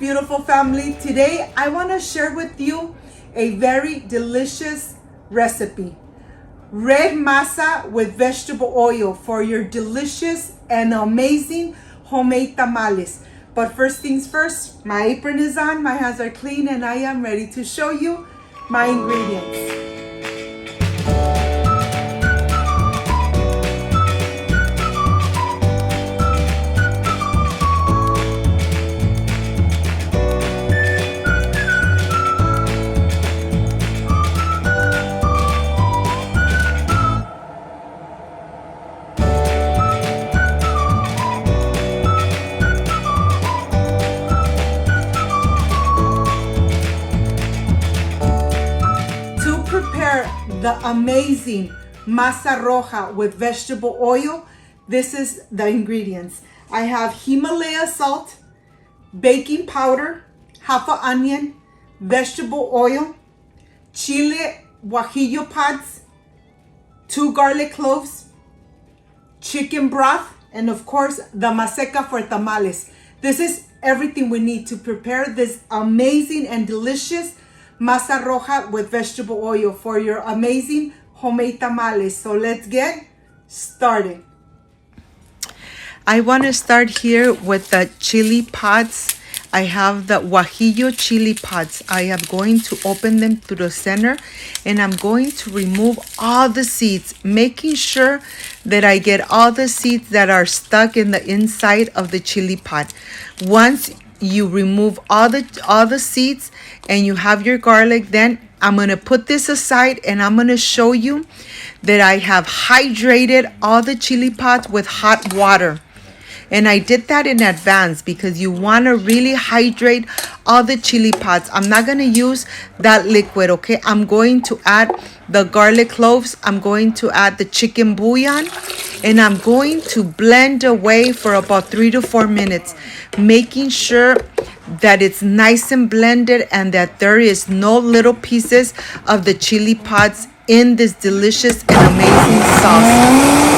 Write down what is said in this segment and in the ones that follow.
beautiful family. Today I want to share with you a very delicious recipe. Red masa with vegetable oil for your delicious and amazing homemade tamales. But first things first, my apron is on, my hands are clean, and I am ready to show you my ingredients. The amazing masa roja with vegetable oil. This is the ingredients. I have Himalaya salt, baking powder, half an onion, vegetable oil, chile guajillo pods, 2 garlic cloves, chicken broth, and of course the maseca for tamales. This is everything we need to prepare this amazing and delicious masa roja with vegetable oil for your amazing homemade tamales. So let's get started. I want to start here with the chili pods. I have the guajillo chili pods. I am going to open them to the center and I'm going to remove all the seeds, making sure that I get all the seeds that are stuck in the inside of the chili pod. Once you remove all the seeds and you have your garlic, then I'm going to put this aside and I'm going to show you that I have hydrated all the chili pods with hot water. And I did that in advance because you want to really hydrate all the chili pods. I'm not going to use that liquid, okay? I'm going to add the garlic cloves. I'm going to add the chicken bouillon. And I'm going to blend away for about 3 to 4 minutes, making sure that it's nice and blended and that there is no little pieces of the chili pods in this delicious and amazing sauce.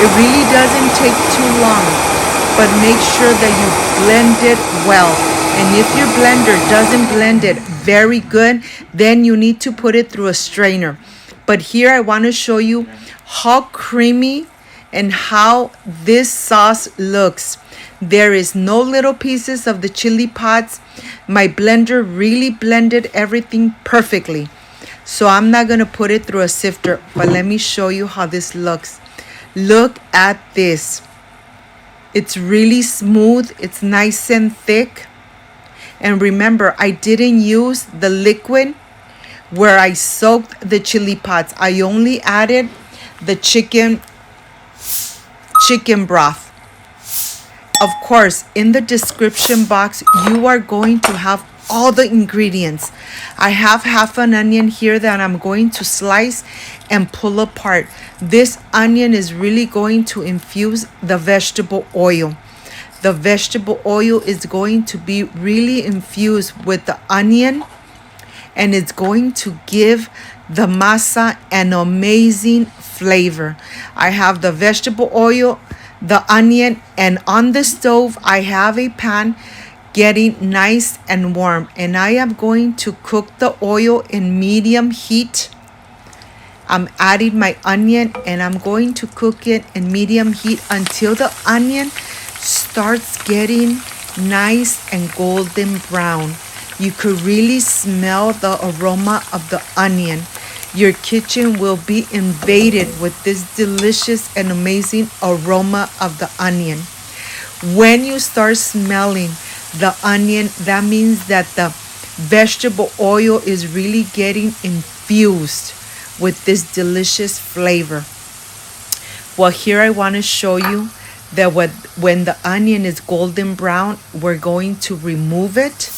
It really doesn't take too long, but make sure that you blend it well. And if your blender doesn't blend it very good, then you need to put it through a strainer. But here I want to show you how creamy and how this sauce looks. There is no little pieces of the chili pods. My blender really blended everything perfectly. So I'm not going to put it through a sifter, but let me show you how this looks. Look at this. It's really smooth. It's nice and thick. And remember, I didn't use the liquid where I soaked the chili pods. I only added the chicken broth. Of course, in the description box, you are going to have all the ingredients. I have half an onion here that I'm going to slice and pull apart. This onion is really going to infuse the vegetable oil. The vegetable oil is going to be really infused with the onion, and it's going to give the masa an amazing flavor. I have the vegetable oil, the onion, and on the stove I have a pan getting nice and warm, and I am going to cook the oil in medium heat. I'm adding my onion and I'm going to cook it in medium heat until the onion starts getting nice and golden brown. You could really smell the aroma of the onion. Your kitchen will be invaded with this delicious and amazing aroma of the onion. When you start smelling the onion, that means that the vegetable oil is really getting infused with this delicious flavor. Well, here I want to show you that when the onion is golden brown, we're going to remove it.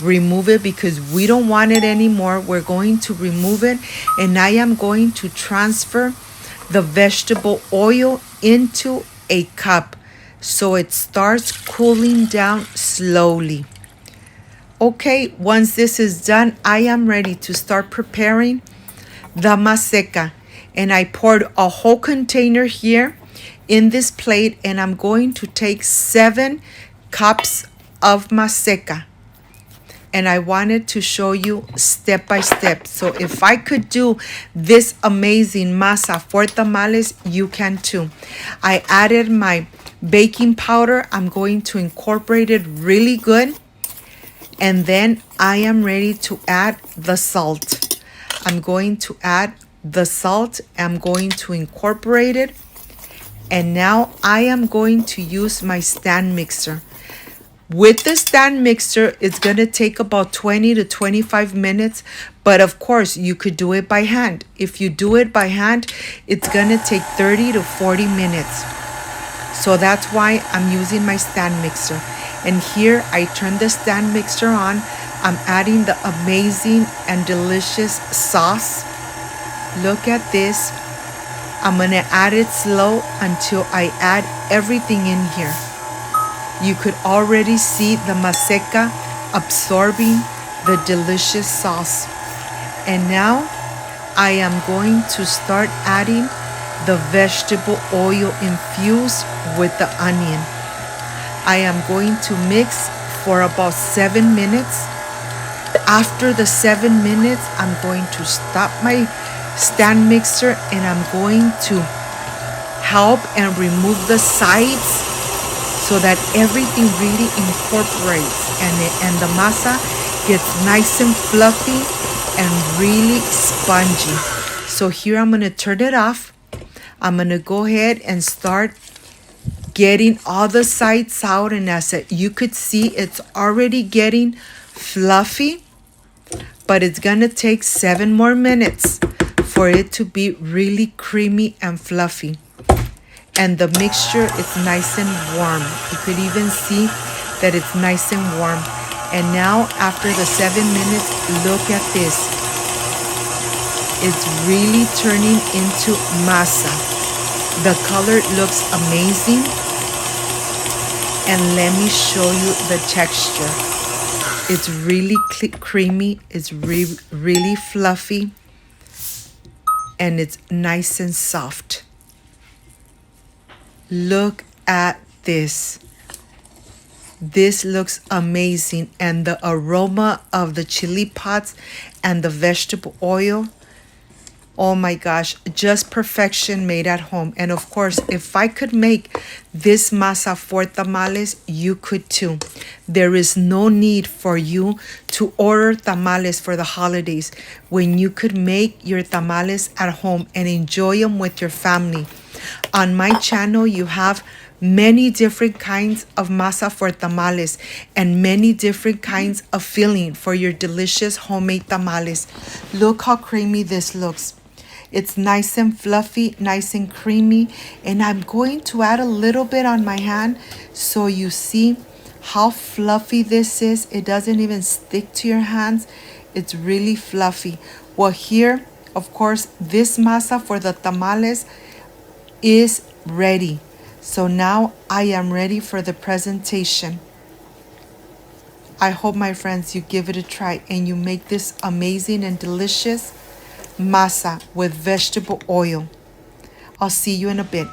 Remove it because we don't want it anymore. We're going to remove it, and I am going to transfer the vegetable oil into a cup so it starts cooling down slowly. Okay, once this is done, I am ready to start preparing the maseca. And I poured a whole container here in this plate, and I'm going to take 7 cups of maseca. and I wanted to show you step by step. So if I could do this amazing masa for tamales, you can too. I added my baking powder. I'm going to incorporate it really good. And then I am ready to add the salt. I'm going to add the salt. I'm going to incorporate it. And now I am going to use my stand mixer. With the stand mixer, it's going to take about 20 to 25 minutes. But of course, you could do it by hand. If you do it by hand, it's going to take 30 to 40 minutes. So that's why I'm using my stand mixer. And here I turn the stand mixer on. I'm adding the amazing and delicious sauce. Look at this. I'm gonna add it slow until I add everything in here. You could already see the Maseca absorbing the delicious sauce. And now I am going to start adding the vegetable oil infused with the onion. I am going to mix for about 7 minutes. After the 7 minutes, I'm going to stop my stand mixer and I'm going to help and remove the sides so that everything really incorporates and the masa gets nice and fluffy and really spongy. So here I'm going to turn it off. I'm going to go ahead and start getting all the sides out, and as you could see, it's already getting fluffy, but it's gonna take 7 more minutes for it to be really creamy and fluffy. And the mixture is nice and warm. You could even see that it's nice and warm. And now after the 7 minutes, look at this. It's really turning into masa. The color looks amazing. And let me show you the texture. It's really creamy. It's really fluffy. And it's nice and soft. Look at this. This looks amazing. And the aroma of the chili pots and the vegetable oil. Oh my gosh, just perfection made at home. And of course, if I could make this masa for tamales, you could too. There is no need for you to order tamales for the holidays when you could make your tamales at home and enjoy them with your family. On my channel, you have many different kinds of masa for tamales and many different kinds of filling for your delicious homemade tamales. Look how creamy this looks. It's nice and fluffy, nice and creamy. And I'm going to add a little bit on my hand so you see how fluffy this is. It doesn't even stick to your hands. It's really fluffy. Well, here, of course, this masa for the tamales is ready. So now I am ready for the presentation. I hope, my friends, you give it a try and you make this amazing and delicious masa with vegetable oil. I'll see you in a bit.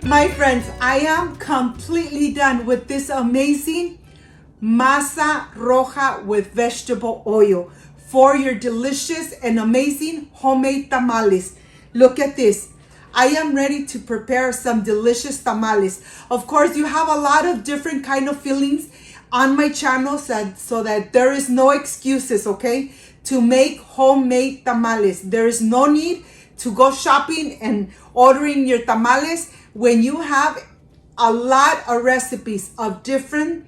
My friends, I am completely done with this amazing masa roja with vegetable oil for your delicious and amazing homemade tamales. Look at this. I am ready to prepare some delicious tamales. Of course, you have a lot of different kind of fillings on my channel so that there is no excuses, okay, to make homemade tamales. There is no need to go shopping and ordering your tamales when you have a lot of recipes of different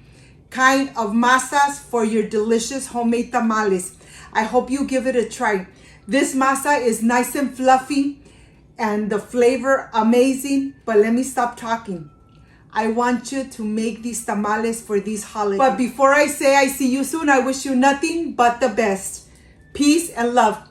kind of masas for your delicious homemade tamales. I hope you give it a try. This masa is nice and fluffy and the flavor amazing. But let me stop talking. I want you to make these tamales for these holidays. But before I say I see you soon, I wish you nothing but the best. Peace and love.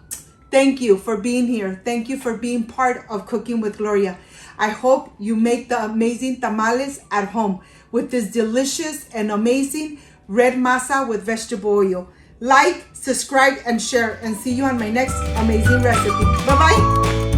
Thank you for being here. Thank you for being part of Cooking with Gloria. I hope you make the amazing tamales at home with this delicious and amazing red masa with vegetable oil. Like, subscribe, and share, and see you on my next amazing recipe. Bye-bye.